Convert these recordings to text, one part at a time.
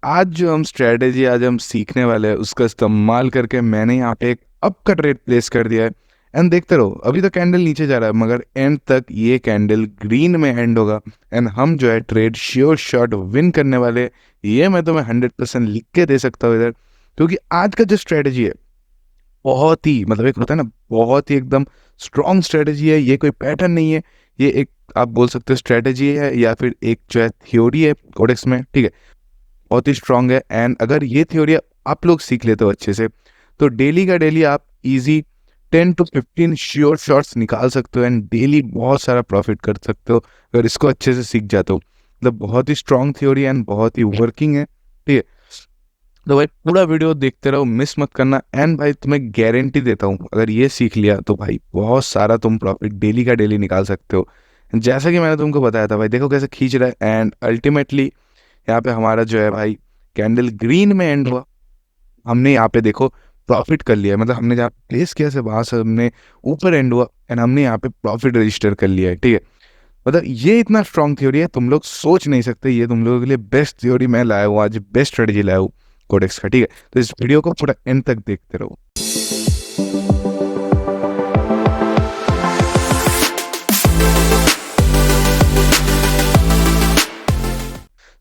आज जो हम स्ट्रेटेजी आज हम सीखने वाले हैं उसका इस्तेमाल करके मैंने यहाँ पे एक अप का ट्रेड प्लेस कर दिया है। एंड देखते रहो, अभी तो कैंडल नीचे जा रहा है मगर एंड तक ये कैंडल ग्रीन में एंड होगा। एंड हम जो है ट्रेड श्योर शॉट विन करने वाले, ये मैं तुम्हें 100% लिख के दे सकता हूँ इधर। क्योंकि आज का जो स्ट्रेटेजी है बहुत ही मतलब एक होता है ना, बहुत ही एकदम स्ट्रॉन्ग स्ट्रेटेजी है। ये कोई पैटर्न नहीं है, ये एक आप बोल सकते हो स्ट्रेटेजी है या फिर एक जो है थ्योरी है कोडेक्स में, ठीक है। बहुत ही स्ट्रांग है। एंड अगर ये थ्योरी आप लोग सीख लेते हो अच्छे से तो डेली का डेली आप इजी 10 to 15 श्योर शॉट्स निकाल सकते हो एंड डेली बहुत सारा प्रॉफिट कर सकते हो अगर इसको अच्छे से सीख जाते हो। मतलब बहुत ही स्ट्रांग थ्योरी एंड बहुत ही वर्किंग है, ठीक है। तो भाई पूरा वीडियो देखते रहो, मिस मत करना। एंड भाई तुम्हें गारंटी देता हूँ अगर ये सीख लिया तो भाई बहुत सारा तुम प्रॉफिट डेली का डेली निकाल सकते हो। जैसा कि मैंने तुमको बताया था भाई, देखो कैसे खींच रहा है। एंड अल्टीमेटली यहाँ पे हमारा जो है भाई कैंडल ग्रीन में एंड हुआ। हमने यहाँ पे देखो प्रॉफिट कर लिया है, मतलब हमने जहाँ प्लेस किया से वहां से हमने ऊपर एंड हुआ एंड हमने यहाँ पे प्रॉफिट रजिस्टर कर लिया है, ठीक है। मतलब ये इतना स्ट्रॉन्ग थ्योरी है, तुम लोग सोच नहीं सकते। ये तुम लोगों के लिए बेस्ट थ्योरी मैं लाया हूँ आज, बेस्ट स्ट्रेटेजी लाया हूँ कोडेक्स का, ठीक है। तो इस वीडियो को पूरा एंड तक देखते रहो।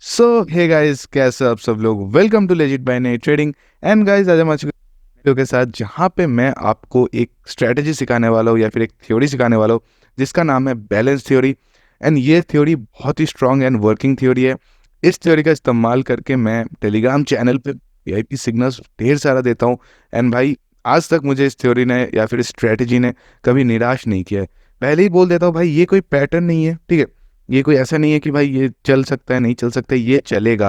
सो हे गाइस, कैसे आप सब लोग, welcome to legit by net trading. And guys आज हम आज वीडियो के साथ जहाँ पे मैं आपको एक स्ट्रेटेजी सिखाने वाला हूँ या फिर एक थ्योरी सिखाने वाला हूँ जिसका नाम है बैलेंस थ्योरी। एंड ये थ्योरी बहुत ही स्ट्रॉन्ग एंड वर्किंग थ्योरी है। इस थ्योरी का इस्तेमाल करके मैं टेलीग्राम चैनल पे वीआईपी सिग्नल्स ढेर सारा देता हूँ। एंड भाई आज तक मुझे इस थ्योरी ने या फिर इस स्ट्रेटेजी ने कभी निराश नहीं किया है। पहले ही बोल देता हूँ भाई, ये कोई पैटर्न नहीं है, ठीक है। ये कोई ऐसा नहीं है कि भाई ये चल सकता है नहीं चल सकता, ये चलेगा।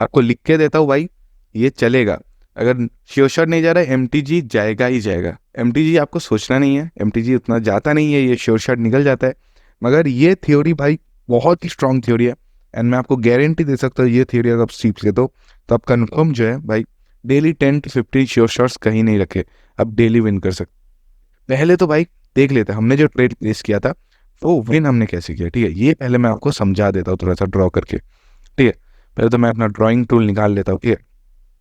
आपको लिख के देता हूँ भाई, ये चलेगा। अगर श्योर शॉट नहीं जा रहा है, एमटीजी जाएगा ही जाएगा। एमटीजी आपको सोचना नहीं है, एमटीजी उतना जाता नहीं है, ये श्योर शॉट निकल जाता है। मगर ये थ्योरी भाई बहुत ही स्ट्रांग थ्योरी है। एंड मैं आपको गारंटी दे सकता हूँ ये थ्योरी अगर आप सीख लेते हो तो आप कन्फर्म जो है भाई डेली 10 to 15 श्योर शॉट्स कहीं नहीं रखे, अब डेली विन कर सकते। पहले तो भाई देख लेते हैं हमने जो ट्रेड प्लेस किया था वो विन हमने कैसे किया, ठीक है। ये पहले मैं आपको समझा देता हूँ थोड़ा सा ड्रॉ करके, ठीक है। पहले तो मैं अपना ड्राइंग टूल निकाल लेता हूँ, ठीक है।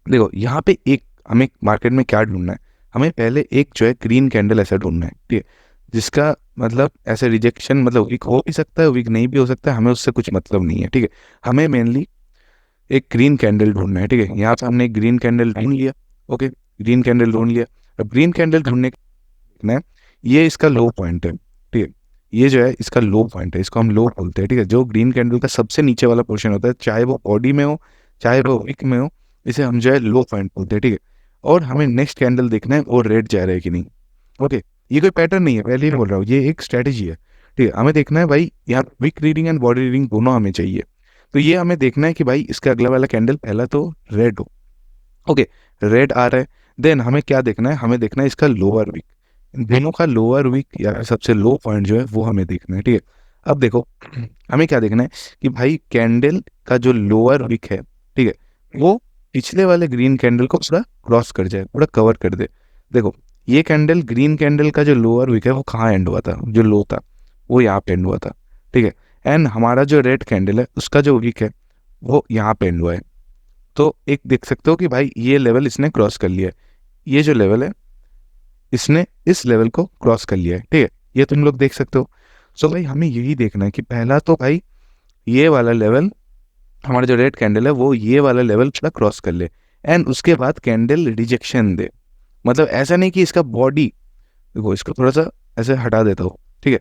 देखो यहाँ पे एक हमें मार्केट में क्या ढूंढना है, हमें पहले एक जो है ग्रीन कैंडल ऐसा ढूंढना है, ठीक है। जिसका मतलब ऐसे रिजेक्शन मतलब वीक हो भी सकता है, वीक नहीं भी हो सकता है, हमें उससे कुछ मतलब नहीं है, ठीक है। हमें मेनली एक ग्रीन कैंडल ढूंढना है, ठीक है। यहाँ पे हमने एक ग्रीन कैंडल ढूंढ लिया, ओके। ग्रीन कैंडल ढूंढ लिया। अब ग्रीन कैंडल ढूंढने देखना है, ये इसका लो पॉइंट है, ठीक है। ये जो है इसका लो पॉइंट है, इसको हम लो बोलते हैं, ठीक है। जो ग्रीन कैंडल का सबसे नीचे वाला पोर्शन होता है, चाहे वो बॉडी में हो चाहे वो विक में हो, इसे हम जो है लो पॉइंट बोलते हैं, ठीक है। और हमें नेक्स्ट कैंडल देखना है वो रेड जा रहा है कि नहीं, ओके। ये कोई पैटर्न नहीं है, पहले ही बोल रहा हूँ, ये एक स्ट्रेटेजी है, ठीक है। हमें देखना है भाई यहाँ wick reading and body reading दोनों हमें चाहिए। तो ये हमें देखना है कि भाई इसका अगला वाला कैंडल पहला तो रेड हो, ओके। रेड आ रहा है। देन हमें क्या देखना है, हमें देखना है इसका लोअर वीक। इन दोनों का लोअर वीक या सबसे लो पॉइंट जो है वो हमें देखना है, ठीक है। अब देखो हमें क्या देखना है कि भाई कैंडल का जो लोअर वीक है, ठीक है, वो पिछले वाले ग्रीन कैंडल को पूरा क्रॉस कर जाए, पूरा कवर कर दे। देखो ये कैंडल ग्रीन कैंडल का जो लोअर वीक है वो कहाँ एंड हुआ था, जो लो था वो यहाँ पे एंड हुआ था, ठीक है। एंड हमारा जो रेड कैंडल है उसका जो वीक है वो यहाँ पे एंड हुआ है। तो एक देख सकते हो कि भाई ये लेवल इसने क्रॉस कर लिया है, ये जो लेवल है इसने इस लेवल को क्रॉस कर लिया है, ठीक है। ये तुम लोग देख सकते हो। सो भाई हमें यही देखना है कि पहला तो भाई ये वाला लेवल, हमारा जो रेड कैंडल है वो ये वाला लेवल थोड़ा क्रॉस कर ले। एंड उसके बाद कैंडल रिजेक्शन दे। मतलब ऐसा नहीं कि इसका बॉडी, देखो इसको थोड़ा सा ऐसे हटा देता हूँ, ठीक है।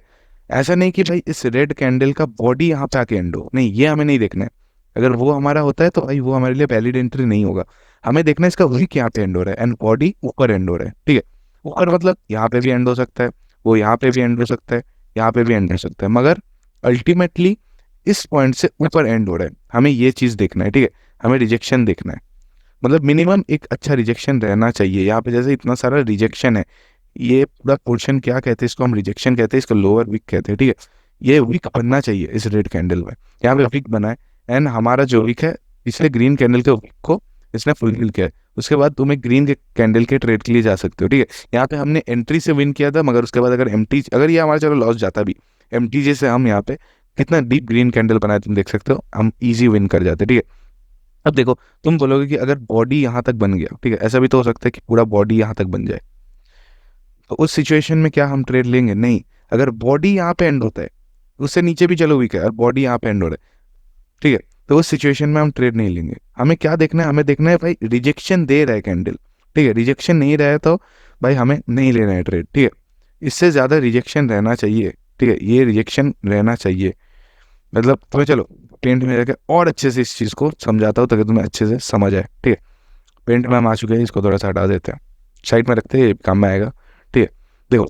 ऐसा नहीं कि भाई इस रेड कैंडल का बॉडी यहाँ पे आके एंड हो, नहीं, ये हमें नहीं देखना है। अगर वो हमारा होता है तो भाई वो हमारे लिए वैलिड एंट्री नहीं होगा। हमें देखना है इसका वीक यहाँ पे एंड हो रहा है एंड बॉडी ऊपर एंड हो रहा है, ठीक है। ऊपर मतलब यहाँ पे भी एंड हो सकता है, वो यहाँ पे भी एंड हो सकता है, यहाँ पे भी एंड हो सकता है, मगर अल्टीमेटली इस पॉइंट से ऊपर एंड हो रहा है। हमें ये चीज़ देखना है, ठीक है। हमें रिजेक्शन देखना है, मतलब मिनिमम एक अच्छा रिजेक्शन रहना चाहिए। यहाँ पे जैसे इतना सारा रिजेक्शन है, ये पूरा पोर्शन क्या कहते हैं, इसको हम रिजेक्शन कहते हैं, इसको लोअर वीक कहते हैं, ठीक है। ये वीक बनना चाहिए इस रेड कैंडल में, यहाँ पे वीक बना है। एंड हमारा जो वीक है पिछले ग्रीन कैंडल के वीक को इसने फुलफिल किया है। उसके बाद तुम एक ग्रीन के कैंडल के ट्रेड के लिए जा सकते हो, ठीक है। यहाँ पे हमने एंट्री से विन किया था, मगर उसके बाद अगर ये हमारा चलो लॉस जाता भी, एमटीजे से हम यहाँ पे कितना डीप ग्रीन कैंडल बनाया तुम देख सकते हो, हम इजी विन कर जाते हैं, ठीक है। अब देखो, तुम बोलोगे कि अगर बॉडी यहाँ तक बन गया, ठीक है, ऐसा भी तो हो सकता है कि पूरा बॉडी यहाँ तक बन जाए, तो उस सिचुएशन में क्या हम ट्रेड लेंगे? नहीं। अगर बॉडी यहाँ पे एंड होता है, उससे नीचे भी चलो वीक है और बॉडी यहाँ पे एंड हो रहा है, ठीक है, तो उस सिचुएशन में हम ट्रेड नहीं लेंगे। हमें क्या देखना है? हमें देखना है भाई रिजेक्शन दे रहा है कैंडल, ठीक है, रिजेक्शन नहीं रहा है तो भाई हमें नहीं लेना है ट्रेड, ठीक है। इससे ज़्यादा रिजेक्शन रहना चाहिए, ठीक है, ये रिजेक्शन रहना चाहिए। मतलब तुम्हें चलो पेंट में रहकर और अच्छे से इस चीज़ को समझाता हूँ ताकि तुम्हें अच्छे से समझ आए, ठीक है। पेंट में हम आ चुके हैं, इसको थोड़ा सा हटा देते हैं, साइड में रखते हैं, ये काम में आएगा, ठीक है। देखो,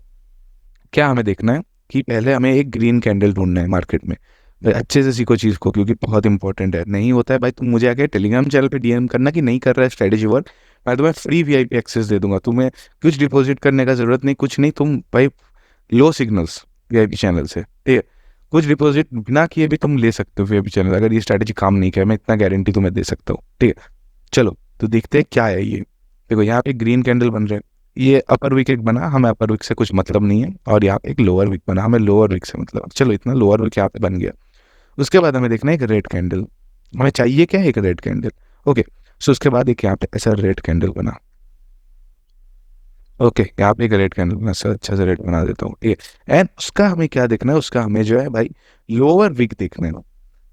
क्या हमें देखना है कि पहले हमें एक ग्रीन कैंडल ढूंढना है मार्केट में। भाई अच्छे से सीखो चीज़ को, क्योंकि बहुत इंपॉर्टेंट है। नहीं होता है भाई, तुम मुझे आके टेलीग्राम चैनल पे डीएम करना कि नहीं कर रहा है स्ट्रेटेजी वर्क, मैं तुम्हें फ्री वीआईपी एक्सेस दे दूंगा। तुम्हें कुछ डिपॉजिट करने का जरूरत नहीं, कुछ नहीं। तुम भाई लो सिग्नल्स वीआईपी चैनल से, ठीक है, कुछ डिपॉजिट बिना किए भी तुम ले सकते हो वीआईपी चैनल। अगर ये स्ट्रैटेजी काम नहीं किया, मैं इतना गारंटी तुम्हें दे सकता हूँ, ठीक है। चलो तो देखते हैं क्या है ये। देखो यहाँ पे ग्रीन कैंडल बन रहे हैं, ये अपर विक एक बना, हमें अपर विक से कुछ मतलब नहीं है, और यहाँ पे एक लोअर विक बना, हमें लोअर विक से मतलब। चलो इतना लोअर विक यहाँ पे बन गया। उसके बाद हमें देखना है एक रेड कैंडल, हमें चाहिए क्या है? एक रेड कैंडल, ओके। सो उसके बाद एक यहाँ पे ऐसा रेड कैंडल बना, ओके, यहाँ पे एक रेड कैंडल बना, सर अच्छा से रेड बना देता हूँ, ठीक है। एंड उसका हमें क्या देखना है? उसका हमें जो है भाई लोअर विक देखना है।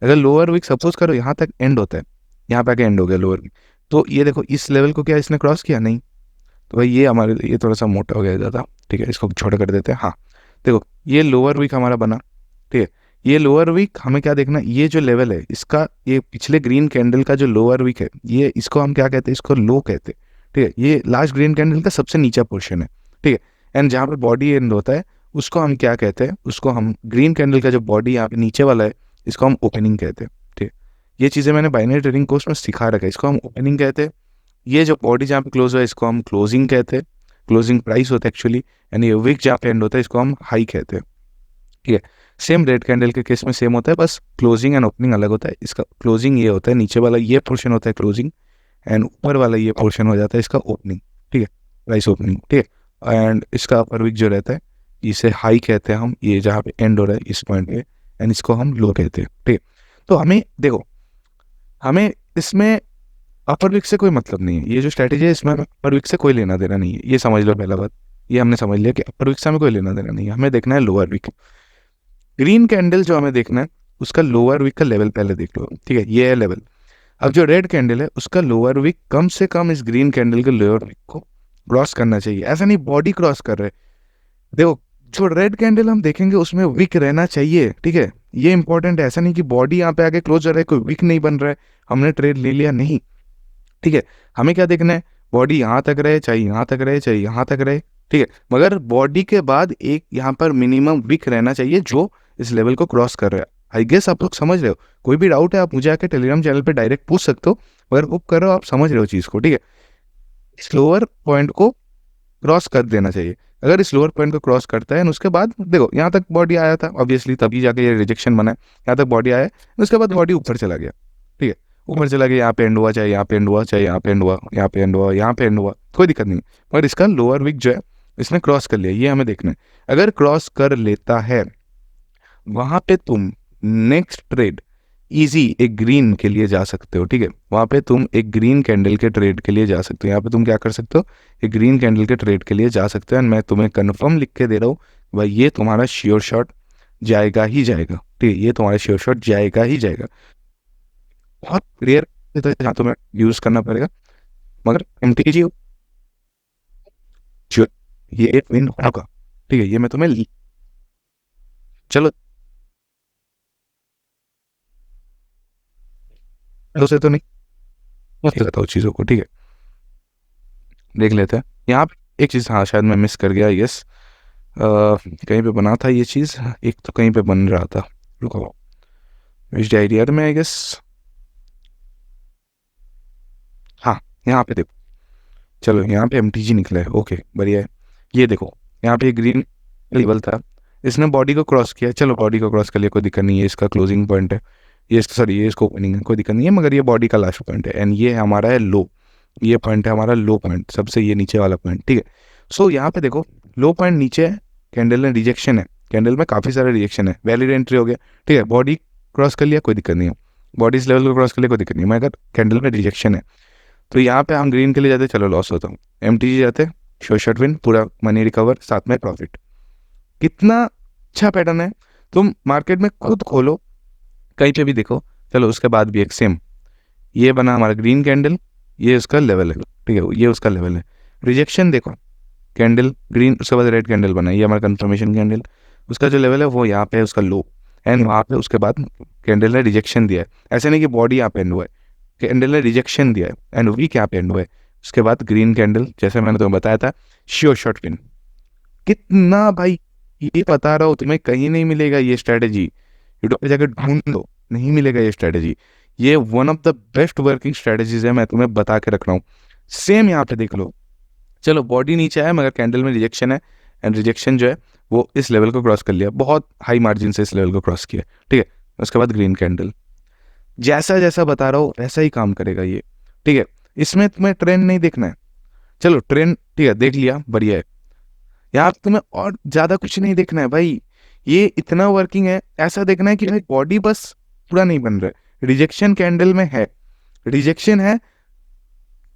अगर लोअर विक सपोज करो यहाँ तक एंड होता है, यहाँ पे आके एंड हो गया लोअर विक, तो ये देखो इस लेवल को क्या इसने क्रॉस किया? नहीं। तो भाई ये हमारे ये थोड़ा सा मोटा हो गया ज़्यादा, ठीक है, इसको छोटा कर देते हैं। हाँ, देखो ये लोअर वीक हमारा बना, ठीक है। ये लोअर वीक हमें क्या देखना? ये जो लेवल है इसका, ये पिछले ग्रीन कैंडल का जो लोअर वीक है, ये इसको हम क्या कहते हैं? इसको लो कहते हैं, ठीक है। ये लास्ट ग्रीन कैंडल का सबसे नीचा पोर्शन है, ठीक है। एंड जहाँ पे बॉडी एंड होता है उसको हम क्या कहते हैं? उसको हम ग्रीन कैंडल का जो बॉडी यहाँ पे नीचे वाला है, इसको हम ओपनिंग कहते हैं, ठीक है। ये चीज़ें मैंने बाइनरी ट्रेडिंग कोर्स में सिखा रखा है, इसको हम ओपनिंग कहते हैं। ये जो बॉडी जहाँ पे क्लोज हुआ है इसको हम क्लोजिंग कहते हैं, क्लोजिंग प्राइस होता है एक्चुअली। एंड ये विक जहाँ पे एंड होता है इसको हम हाई कहते हैं, ठीक है। सेम रेड कैंडल के केस में सेम होता है, बस क्लोजिंग एंड ओपनिंग अलग होता है। इसका क्लोजिंग ये होता है, नीचे वाला ये पोर्शन होता है क्लोजिंग, एंड ऊपर वाला ये पोर्शन हो जाता है इसका ओपनिंग, ठीक है, प्राइस ओपनिंग, ठीक है। एंड इसका अपर विक जो रहता है इसे हाई कहते हैं हम, ये जहाँ पे एंड हो रहा है इस पॉइंट पे, एंड इसको हम लो कहते हैं, ठीक है। तो हमें देखो, हमें इसमें अपर विक से कोई मतलब नहीं है। ये जो स्ट्रैटेजी है इसमें अपर विक से कोई लेना देना नहीं है, ये समझ लो पहला बात। ये हमने समझ लिया कि अपर विक से हमें कोई लेना देना नहीं है, हमें देखना है लोअर विक। ग्रीन कैंडल जो हमें देखना है उसका लोअर विक का लेवल पहले देख लो, ठीक है, ये है लेवल। अब जो रेड कैंडल है उसका लोअर विक कम से कम इस ग्रीन कैंडल के लोअर विक को क्रॉस करना चाहिए, ऐसा नहीं बॉडी क्रॉस कर रहे। देखो जो रेड कैंडल हम देखेंगे उसमें विक रहना चाहिए, ठीक है, ये इंपॉर्टेंट है। ऐसा नहीं कि बॉडी यहाँ पे आके क्लोज हो रहा है, कोई विक नहीं बन रहा है, हमने ट्रेड ले लिया, नहीं, ठीक है। हमें क्या देखना है? बॉडी यहाँ तक रहे, चाहे यहाँ तक रहे, चाहे यहाँ तक रहे, ठीक है, मगर बॉडी के बाद एक यहाँ पर मिनिमम विक रहना चाहिए जो इस लेवल को क्रॉस कर रहा है। आई गेस आप लोग समझ रहे हो। कोई भी डाउट है आप मुझे आके टेलीग्राम चैनल पे डायरेक्ट पूछ सकते हो, मगर बुक कर रहे हो आप समझ रहे हो चीज़ को, ठीक है। इस लोअर पॉइंट को क्रॉस कर देना चाहिए। अगर इस लोअर पॉइंट को क्रॉस करता है, उसके बाद देखो यहाँ तक बॉडी आया था ऑब्वियसली, तभी जाके ये रिजेक्शन बना है। यहाँ तक बॉडी आया, उसके बाद बॉडी ऊपर चला गया, ठीक है, ऊपर चला गया, यहाँ पे एंड हुआ, चाहे यहाँ पे एंड हुआ, चाहे यहाँ पे एंड हुआ, यहाँ पे एंड हुआ, यहाँ पे एंड हुआ, कोई दिक्कत नहीं। मगर इसका लोअर विक जो है इसने क्रॉस कर लिया, ये हमें देखना है। अगर क्रॉस कर लेता है वहां पे तुम नेक्स्ट ट्रेड इजी एक ग्रीन के लिए जा सकते हो, ठीक है। वहां पे तुम एक ग्रीन कैंडल के ट्रेड के लिए जा सकते हो। यहाँ पे तुम क्या कर सकते हो? एक ग्रीन कैंडल के ट्रेड के लिए जा सकते हो। एंड मैं तुम्हें कंफर्म लिख के दे रहा हूँ भाई, ये तुम्हारा श्योर शॉट जाएगा ही जाएगा, ठीक है, ये तुम्हारा श्योर शॉट जाएगा ही जाएगा। बहुत रेयर जहाँ तुम्हें यूज करना पड़ेगा, मगर एमटीजी ये विन होगा, ठीक है, ये मैं तुम्हें चलो से तो नहीं बताता हूँ चीज़ों को, ठीक है, देख लेते हैं। यहाँ पे एक चीज़, हाँ शायद मैं मिस कर गया, यस, कहीं पे बना था ये चीज़, एक तो कहीं पे बन रहा था, रुको, विच आइडिया में आई गेस, हाँ यहाँ पे देखो, चलो यहाँ पे एमटीजी निकला है, ओके बढ़िया है। ये देखो यहाँ पे ग्रीन लेवल था, इसने बॉडी को क्रॉस किया, चलो बॉडी को क्रॉस कर लिया, कोई दिक्कत नहीं है, इसका क्लोजिंग पॉइंट है, ये सॉरी ये इसको ओपनिंग है, कोई दिक्कत नहीं है, मगर ये बॉडी का लास्ट पॉइंट है। एंड ये हमारा है लो, ये पॉइंट है हमारा लो पॉइंट, सबसे ये नीचे वाला पॉइंट, ठीक है। सो यहाँ पे देखो लो पॉइंट नीचे है, कैंडल ने रिजेक्शन है, कैंडल में काफ़ी सारा रिजेक्शन है, वैलिड एंट्री हो गया, ठीक है, बॉडी क्रॉस कर लिया, कोई दिक्कत नहीं है, बॉडी इस लेवल को क्रॉस कर लिया, कोई दिक्कत नहीं है, मगर कैंडल में रिजेक्शन है, तो यहाँ पे हम ग्रीन के लिए जाते, चलो लॉस होता हूँ, MTG जाते, शॉर्ट शॉर्ट विन, पूरा मनी रिकवर, साथ में प्रॉफिट। कितना अच्छा पैटर्न है, तुम मार्केट में खुद खोलो, कहीं पे भी देखो। चलो उसके बाद भी एक सेम, ये बना हमारा ग्रीन कैंडल, ये उसका लेवल है, ठीक है, ये उसका लेवल है, रिजेक्शन देखो, कैंडल ग्रीन, उसके बाद रेड कैंडल बना, ये हमारा कंफर्मेशन कैंडल, उसका जो लेवल है वो यहाँ पे है उसका लो, एंड वहाँ पे उसके बाद कैंडल ने रिजेक्शन दिया है, ऐसे नहीं कि बॉडी यहाँ पे एंड हुआ है, कैंडल ने रिजेक्शन दिया है एंड वीक यहाँ पे एंड हुआ है, उसके बाद ग्रीन कैंडल, जैसे मैंने तुम्हें बताया था, श्योर शॉर्ट विन। कितना भाई, ये बता रहा हूँ तुम्हें, कहीं नहीं मिलेगा ये स्ट्रेटेजी, यूट्यूब पे जाकर ढूंढ लो, नहीं मिलेगा ये स्ट्रेटेजी, ये one of the best working strategies है, मैं तुम्हें बता के रख रहा हूँ। सेम यहाँ पे देख लो, चलो बॉडी नीचे आया मगर कैंडल में रिजेक्शन है, एंड रिजेक्शन जो है वो इस लेवल को क्रॉस कर लिया, बहुत हाई मार्जिन से इस लेवल को क्रॉस किया, ठीक है, उसके बाद ग्रीन कैंडल, जैसा जैसा बता रहा हूँ वैसा ही काम करेगा ये, ठीक है, इसमें तुम्हें ट्रेंड नहीं देखना है, चलो ट्रेंड ठीक है देख लिया, बढ़िया है, यहाँ पे तुम्हें और ज्यादा कुछ नहीं देखना है भाई, ये इतना वर्किंग है, ऐसा देखना है कि भाई बॉडी बस पूरा नहीं बन रहा है, रिजेक्शन कैंडल में है, रिजेक्शन है,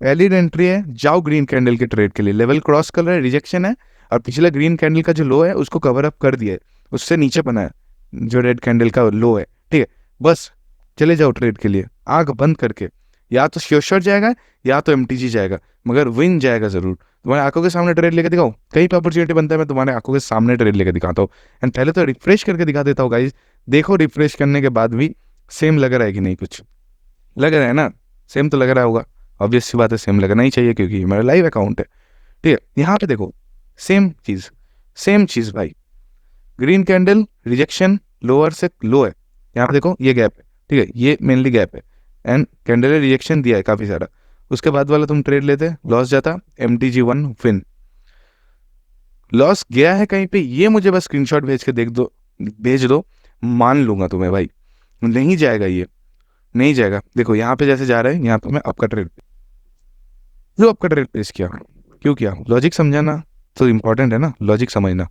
वैलिड एंट्री है, जाओ ग्रीन कैंडल के ट्रेड के लिए, लेवल क्रॉस कर रहा है, रिजेक्शन है, और पिछला ग्रीन कैंडल का जो लो है उसको कवर अप कर दिया है, उससे नीचे बना है जो रेड कैंडल का लो है, ठीक है, बस चले जाओ ट्रेड के लिए आंख बंद करके, या तो श्योर शॉट जाएगा या तो MTG जाएगा, मगर विन जाएगा जरूर, तुम्हारे आंखों के सामने ट्रेड लेके दिखाओ, कहीं पे अपॉर्चुनिटी बनता है मैं तुम्हारे आंखों के सामने ट्रेड लेके दिखाता हूँ, एंड पहले तो रिफ्रेश करके दिखा देता हूँ गाइस, देखो रिफ्रेश करने के बाद भी सेम लग रहा है कि नहीं, कुछ लग रहा है ना, सेम तो लग रहा होगा, ऑब्वियस सी बात है, सेम लगना ही चाहिए क्योंकि ये मेरा लाइव अकाउंट है, ठीक है, यहाँ पे देखो सेम चीज भाई, ग्रीन कैंडल रिजेक्शन, लोअर से लो है, यहाँ पे देखो ये गैप है, ठीक है, ये मेनली गैप है, एंड कैंडल ने रिजेक्शन दिया है काफी सारा, उसके बाद वाला तुम ट्रेड लेते, लॉस जाता, MTG1 विन, लॉस गया है कहीं पे, ये मुझे बस स्क्रीनशॉट भेज दो, मान लूंगा तुम्हें भाई, नहीं जाएगा ये, नहीं जाएगा, देखो यहाँ पे जैसे जा रहा है, यहाँ पे मैं आपका ट्रेड, जो आपका ट्रेड प्लेस किया, क्यों किया, लॉजिक समझाना तो इम्पोर्टेंट है ना, लॉजिक समझना,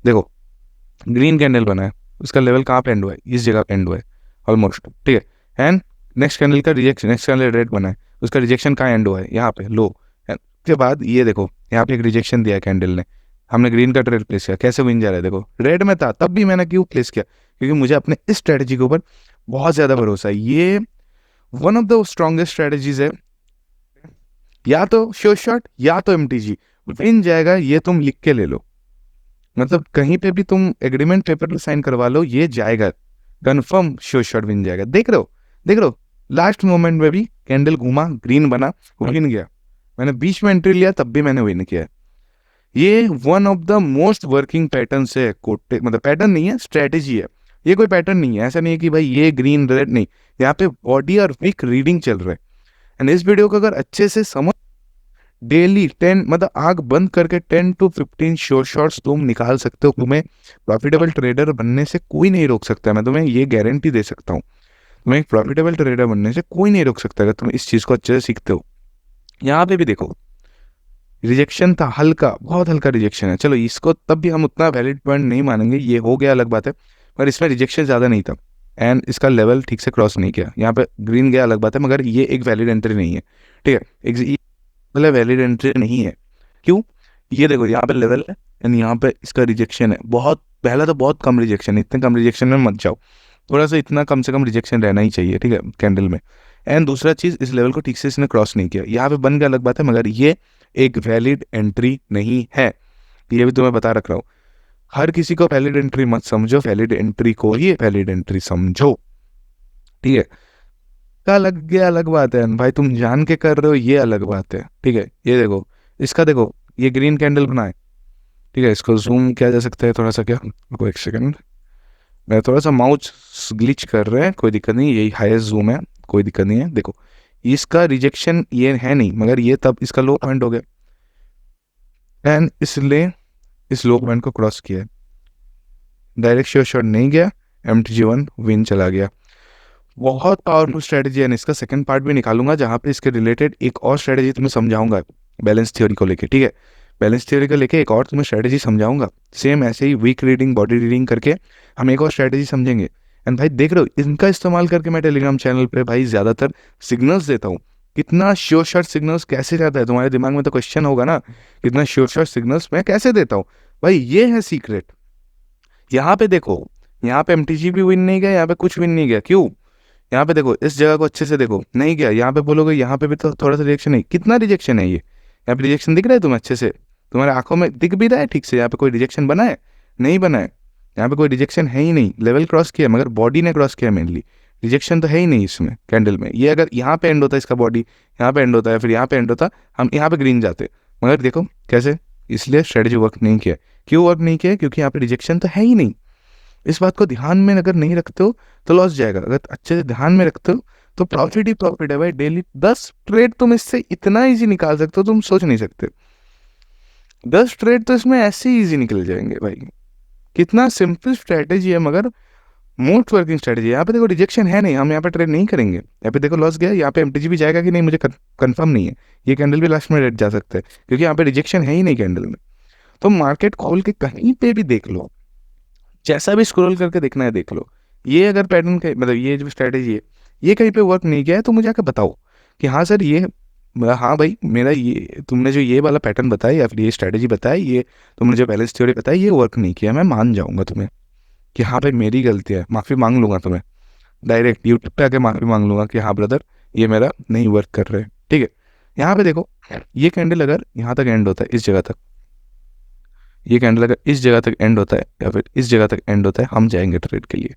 देखो ग्रीन कैंडल बना है, उसका लेवल कहाँ पे एंड हुआ है, इस जगह पे एंड हुआ है ऑलमोस्ट, ठीक है, एंड नेक्स्ट कैंडल का रिजेक्शन, नेक्स्ट कैंडल रेड बना है, उसका रिजेक्शन कहाँ एंड हुआ है, यहाँ पे लो, उसके बाद ये देखो यहाँ पे एक रिजेक्शन दिया है कैंडल ने, हमने ग्रीन का ट्रेड प्लेस किया, कैसे विन जा रहा है, देखो रेड में था तब भी मैंने क्यों प्लेस किया, क्योंकि मुझे अपने इस स्ट्रेटेजी के ऊपर बहुत ज्यादा भरोसा है, ये one of the strongest strategies है, या तो श्योर शॉट या तो MTG विन जाएगा, ये तुम लिख के ले लो, मतलब कहीं पे भी तुम एग्रीमेंट पेपर पे साइन करवा लो, ये जाएगा कंफर्म, श्योर शॉट विन जाएगा, देख रहे हो लास्ट मोमेंट में भी कैंडल घूमा, ग्रीन बना, विन गया, मैंने बीच में एंट्री लिया तब भी मैंने विन किया, ये one of the most working pattern है, कोटे मतलब पैटर्न नहीं है, स्ट्रेटेजी है, ये कोई पैटर्न नहीं है, ऐसा नहीं है कि भाई ये ग्रीन रेड, नहीं, यहाँ पे बॉडी और वीक रीडिंग चल रहा है, एंड इस वीडियो को अगर अच्छे से समझ, डेली 10 मतलब आंख बंद करके 10 to 15 श्योर शॉट्स तुम निकाल सकते हो, तुम्हें प्रॉफिटेबल ट्रेडर बनने से कोई नहीं रोक सकता, मैं तुम्हें ये गारंटी दे सकता हूँ, तुम्हें एक प्रॉफिटेबल ट्रेडर बनने से कोई नहीं रोक सकता अगर तुम इस चीज को अच्छे से सीखते हो। यहाँ पे भी देखो रिजेक्शन था, हल्का, बहुत हल्का रिजेक्शन है, चलो इसको तब भी हम उतना वैलिड पॉइंट नहीं मानेंगे, ये हो गया अलग बात है, पर इसमें रिजेक्शन ज़्यादा नहीं था, एंड इसका लेवल ठीक से क्रॉस नहीं किया, यहाँ पे ग्रीन गया अलग बात है, मगर ये एक वैलिड एंट्री नहीं है, ठीक है, मतलब वैलिड एंट्री नहीं है, क्यों, ये देखो यहाँ पे लेवल है एंड यहाँ पे इसका रिजेक्शन है, बहुत पहला तो बहुत कम रिजेक्शन है, इतने कम रिजेक्शन में मत जाओ, थोड़ा सा इतना कम से कम रिजेक्शन रहना ही चाहिए, ठीक है, कैंडल में, एंड दूसरा चीज इस लेवल को ठीक से इसने क्रॉस नहीं किया, यहाँ पे बन गया अलग बात है, मगर ये एक वैलिड एंट्री नहीं है, ये भी तुम्हें बता रख रहा हूँ, हर किसी को वैलिड एंट्री मत समझो, वैलिड एंट्री को ही वैलिड एंट्री समझो, ठीक है, का लग गया अलग बात है भाई, तुम जान के कर रहे हो ये अलग बात है, ठीक है, ये देखो इसका देखो, ये ग्रीन कैंडल बना है, ठीक है, इसको जूम किया जा सकता है थोड़ा सा, क्या रुको एक सेकंड, मैं थोड़ा सा माउस ग्लिच कर रहे हैं, कोई दिक्कत नहीं, यही हाईएस्ट जूम है, कोई दिक्कत नहीं है, देखो इसका रिजेक्शन ये है नहीं, मगर ये तब इसका लो पॉइंट हो गया, एंड इसलिए इस लो पॉइंट को क्रॉस किया, डायरेक्ट श्योर शॉट नहीं गया, MTG1 विन चला गया, बहुत पावरफुल स्ट्रेटेजी है, इसका सेकंड पार्ट भी निकालूंगा जहाँ पे इसके रिलेटेड एक और स्ट्रेटेजी तुम्हें समझाऊंगा बैलेंस थ्योरी को लेके, ठीक है, बैलेंस थ्योरी को लेके एक और तुम्हें स्ट्रेटेजी समझाऊंगा। सेम ऐसे ही वीक रीडिंग, बॉडी रीडिंग करके हम एक और स्ट्रेटेजी समझेंगे। एंड भाई देख रहे हो, इनका इस्तेमाल करके मैं टेलीग्राम चैनल पे भाई ज़्यादातर सिग्नल्स देता हूँ। कितना श्योर शॉट सिग्नल्स कैसे जाता है, तुम्हारे दिमाग में तो क्वेश्चन होगा ना, कितना श्योर शॉट सिग्नल्स मैं कैसे देता हूँ। भाई ये है सीक्रेट। यहाँ पे देखो, यहाँ पे एमटीजी भी विन नहीं गया, यहाँ पे कुछ विन नहीं गया। क्यों? यहाँ पे देखो, इस जगह को अच्छे से देखो, नहीं गया। यहाँ पे बोलोगे यहाँ पे भी तो थोड़ा सा रिजेक्शन है। कितना रिजेक्शन है ये? यहाँ पे रिजेक्शन दिख रहा है तुम्हें अच्छे से? तुम्हारे आंखों में दिख भी रहा है ठीक से? यहाँ पे कोई रिजेक्शन बना है? नहीं बना है। यहाँ पे कोई रिजेक्शन है ही नहीं। लेवल क्रॉस किया मगर बॉडी ने क्रॉस किया मेनली, रिजेक्शन तो है ही नहीं इसमें कैंडल में। ये अगर यहाँ पे एंड होता है इसका बॉडी, यहाँ पे एंड होता है, फिर यहाँ पे एंड होता, हम यहाँ पे ग्रीन जाते। मगर देखो कैसे, इसलिए स्ट्रेटजी वर्क नहीं किया। क्यों वर्क नहीं किया? क्योंकि यहाँ पे रिजेक्शन तो है ही नहीं। इस बात को ध्यान में अगर नहीं रखते हो तो लॉस जाएगा, अगर अच्छे से ध्यान में रखते हो तो प्रॉफिट ही प्रॉफिट है भाई। डेली 10 ट्रेड तुम इससे इतना इजी निकाल सकते हो, तुम सोच नहीं सकते। 10 ट्रेड तो इसमें ऐसे ही इजी निकल जाएंगे भाई। कितना सिंपल स्ट्रेटेजी है मगर मोस्ट वर्किंग स्ट्रेटेजी। यहाँ पे देखो रिजेक्शन है नहीं, हम यहाँ पे ट्रेड नहीं करेंगे। यहाँ पे देखो लॉस गया, यहाँ पे एमटीजी भी जाएगा कि नहीं मुझे कंफर्म नहीं है। ये कैंडल भी लास्ट में रेड जा सकता है क्योंकि यहाँ पे रिजेक्शन है ही नहीं कैंडल में। तो मार्केट खोल के कहीं पे भी देख लो, जैसा भी स्क्रॉल करके देखना है देख लो, ये अगर पैटर्न का मतलब ये जो स्ट्रेटेजी है ये कहीं पे वर्क नहीं किया है तो मुझे आकर बताओ कि हाँ सर ये, हाँ भाई मेरा ये तुमने जो ये वाला पैटर्न बताया या फिर ये स्ट्रेटेजी बताई, ये तुमने जो बैलेंस थ्योरी बताई ये वर्क नहीं किया। मैं मान जाऊंगा तुम्हें कि हाँ भाई मेरी गलती है, माफ़ी मांग लूंगा तुम्हें, डायरेक्ट यूट्यूब पे आके माफ़ी मांग लूंगा कि हाँ ब्रदर ये मेरा नहीं वर्क कर रहे। ठीक है, यहाँ पे देखो, ये कैंडल अगर यहाँ तक एंड होता है, इस जगह तक, ये कैंडल अगर इस जगह तक एंड होता है या फिर इस जगह तक एंड होता है, हम जाएंगे ट्रेड के लिए।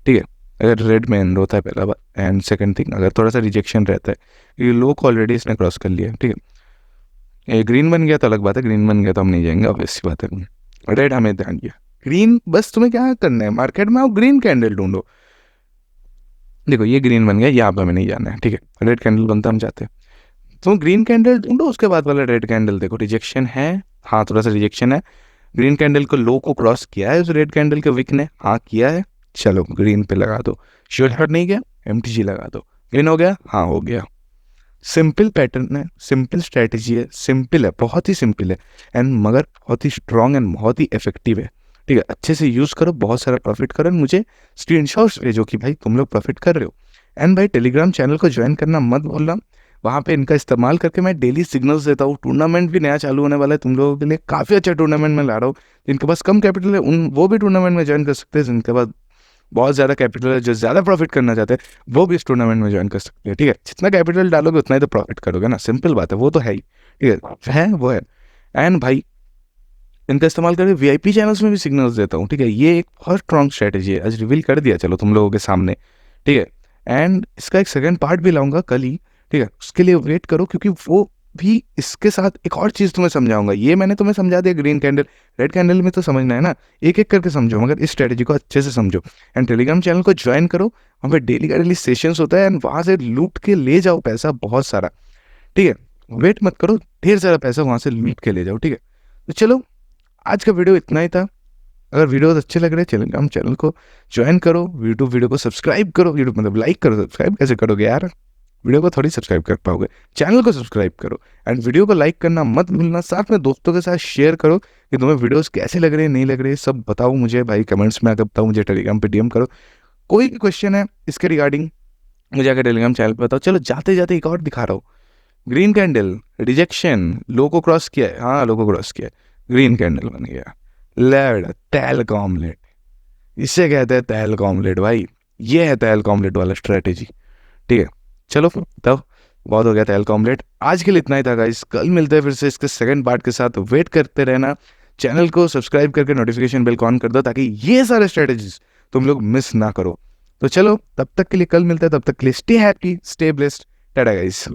ठीक है, अगर रेड में एंड होता है पहला बार, एंड सेकंड थिंग अगर थोड़ा सा रिजेक्शन रहता है, ये लो को ऑलरेडी इसने क्रॉस कर लिया है। ठीक है, ये ग्रीन बन गया तो अलग बात है, ग्रीन बन गया तो हम नहीं जाएंगे, अब ऐसी बात है। रेड हमें ध्यान दिया, ग्रीन बस तुम्हें क्या करना है, मार्केट में आओ ग्रीन कैंडल ढूंढो। देखो ये ग्रीन बन गया, यहाँ पे हमें नहीं जाना है। ठीक है, रेड कैंडल बनता हम चाहते हैं, तो ग्रीन कैंडल ढूंढो, उसके बाद वाला रेड कैंडल देखो रिजेक्शन है, हाँ थोड़ा सा रिजेक्शन है। ग्रीन कैंडल को लो को क्रॉस किया है उस रेड कैंडल के विक ने, हाँ किया है, चलो ग्रीन पे लगा दो। श्योर शॉट नहीं गया, एमटीजी लगा दो। ग्रीन हो गया, हाँ हो गया। सिंपल पैटर्न है, सिंपल स्ट्रेटेजी है, सिंपल है, बहुत ही सिंपल है एंड मगर बहुत ही स्ट्रॉन्ग एंड बहुत ही इफेक्टिव है। ठीक है, अच्छे से यूज़ करो, बहुत सारा प्रॉफिट करो, मुझे स्क्रीनशॉट्स भेजो कि भाई तुम लोग प्रॉफिट कर रहे हो। एंड भाई टेलीग्राम चैनल को ज्वाइन करना मत भूलना, वहाँ पे इनका इस्तेमाल करके मैं डेली सिग्नल्स देता हूँ। टूर्नामेंट भी नया चालू होने वाला है तुम लोगों के लिए, काफ़ी अच्छा टूर्नामेंट में ला रहा हूँ। जिनके पास कम कैपिटल है उन वो भी टूर्नामेंट में ज्वाइन कर सकते हैं, जिनके पास बहुत ज़्यादा कैपिटल है, जो ज़्यादा प्रॉफिट करना चाहते हैं वो भी इस टूर्नामेंट में ज्वाइन कर सकते हैं। ठीक है, जितना कैपिटल डालोगे उतना ही तो प्रॉफिट करोगे ना, सिंपल बात है, वो तो है ही। ठीक है वो है। एंड भाई इनका इस्तेमाल करके वीआईपी चैनल्स में भी सिग्नल्स देता हूँ। ठीक है, ये एक बहुत स्ट्रॉन्ग स्ट्रेटेजी है, आज रिवील कर दिया चलो तुम लोगों के सामने। ठीक है, एंड इसका एक सेकंड पार्ट भी लाऊंगा कल ही। ठीक है, उसके लिए वेट करो क्योंकि वो भी इसके साथ एक और चीज़ तुम्हें समझाऊंगा। ये मैंने तुम्हें समझा दिया ग्रीन कैंडल, रेड कैंडल में तो समझना है ना, एक एक करके समझो, मगर इस स्ट्रेटेजी को अच्छे से समझो। एंड टेलीग्राम चैनल को ज्वाइन करो, वहाँ पे डेली का डेली सेशंस होता है एंड वहाँ से लूट के ले जाओ पैसा बहुत सारा। ठीक है, वेट मत करो, ढेर सारा पैसा वहाँ से लूट के ले जाओ। ठीक है, तो चलो आज का वीडियो इतना ही था। अगर वीडियोस अच्छे लग रहे हैं टेलीग्राम चैनल को ज्वाइन करो, यूट्यूब वीडियो को सब्सक्राइब करो, यूट्यूब मतलब लाइक करो, सब्सक्राइब कैसे करोगे यार, वीडियो को थोड़ी सब्सक्राइब कर पाओगे, चैनल को सब्सक्राइब करो एंड वीडियो को लाइक करना मत भूलना। साथ में दोस्तों के साथ शेयर करो कि तुम्हें वीडियोस कैसे लग रहे हैं, नहीं लग रहे, सब बताओ मुझे भाई, कमेंट्स में आकर बताओ, मुझे टेलीग्राम पे डीएम करो। कोई भी क्वेश्चन है इसके रिगार्डिंग मुझे आकर टेलीग्राम चैनल पर बताओ। चलो जाते जाते एक और दिखा रहा हूँ, ग्रीन कैंडल रिजेक्शन, लो को क्रॉस किया है, हाँ लो को क्रॉस किया है, ग्रीन कैंडल बन गया, लेड तैल का ऑमलेट, इसे कहते हैं तैल का ऑमलेट भाई, ये है तैल का ऑमलेट वाला स्ट्रेटेजी। ठीक है, चलो तब बहुत हो गया तैल का ऑमलेट, आज के लिए इतना ही था गाइस। कल मिलते हैं फिर से इसके सेकंड पार्ट के साथ, वेट करते रहना, चैनल को सब्सक्राइब करके नोटिफिकेशन बेल ऑन कर दो ताकि ये सारे स्ट्रेटेजीज तुम लोग मिस ना करो। तो चलो तब तक के लिए कल मिलता है, तब तक के लिए stay happy, stay blessed, Tata guys.